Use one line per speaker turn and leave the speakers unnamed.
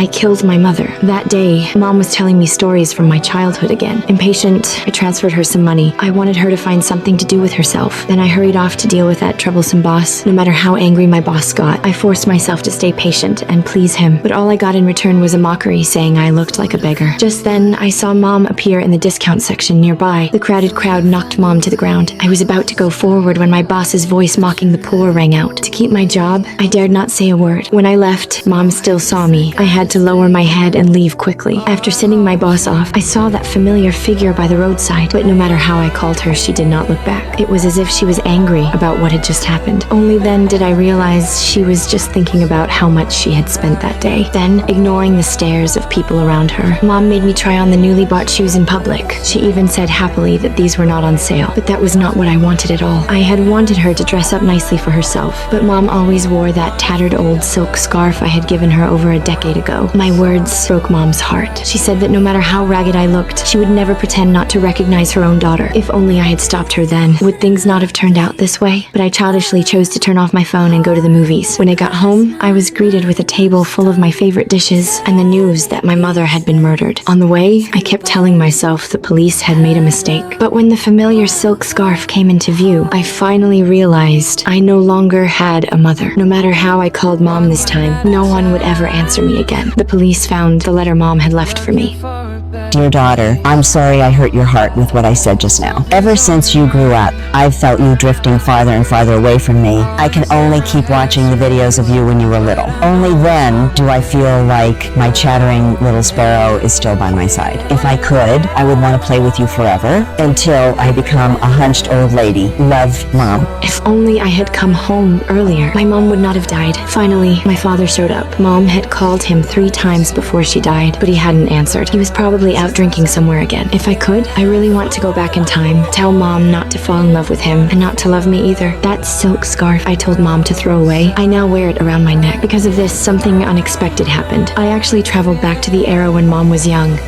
I killed my mother. That day, Mom was telling me stories from my childhood again. Impatient, I transferred her some money. I wanted her to find something to do with herself. Then I hurried off to deal with that troublesome boss. No matter how angry my boss got, I forced myself to stay patient and please him. But all I got in return was a mockery saying I looked like a beggar. Just then, I saw Mom appear in the discount section nearby. The crowded crowd knocked Mom to the ground. I was about to go forward when my boss's voice mocking the poor rang out. To keep my job, I dared not say a word. When I left, Mom still saw me. I had to lower my head and leave quickly. After sending my boss off, I saw that familiar figure by the roadside, but no matter how I called her, she did not look back. It was as if she was angry about what had just happened. Only then did I realize she was just thinking about how much she had spent that day. Then, ignoring the stares of people around her, Mom made me try on the newly bought shoes in public. She even said happily that these were not on sale, but that was not what I wanted at all. I had wanted her to dress up nicely for herself, but Mom always wore that tattered old silk scarf I had given her over a decade ago. My words broke Mom's heart. She said that no matter how ragged I looked, she would never pretend not to recognize her own daughter. If only I had stopped her then, would things not have turned out this way? But I childishly chose to turn off my phone and go to the movies. When I got home, I was greeted with a table full of my favorite dishes and the news that my mother had been murdered. On the way, I kept telling myself the police had made a mistake. But when the familiar silk scarf came into view, I finally realized I no longer had a mother. No matter how I called Mom this time, no one would ever answer me again. The police found the letter Mom had left for me.
Dear daughter, I'm sorry I hurt your heart with what I said just now. Ever since you grew up, I've felt you drifting farther and farther away from me. I can only keep watching the videos of you when you were little. Only then do I feel like my chattering little sparrow is still by my side. If I could, I would want to play with you forever until I become a hunched old lady. Love, Mom.
If only I had come home earlier, my mom would not have died. Finally, my father showed up. Mom had called him 3 times before she died, but he hadn't answered. He was probably out drinking somewhere again. If I could, I really want to go back in time, tell Mom not to fall in love with him, and not to love me either. That silk scarf I told Mom to throw away, I now wear it around my neck. Because of this, something unexpected happened. I actually traveled back to the era when Mom was young.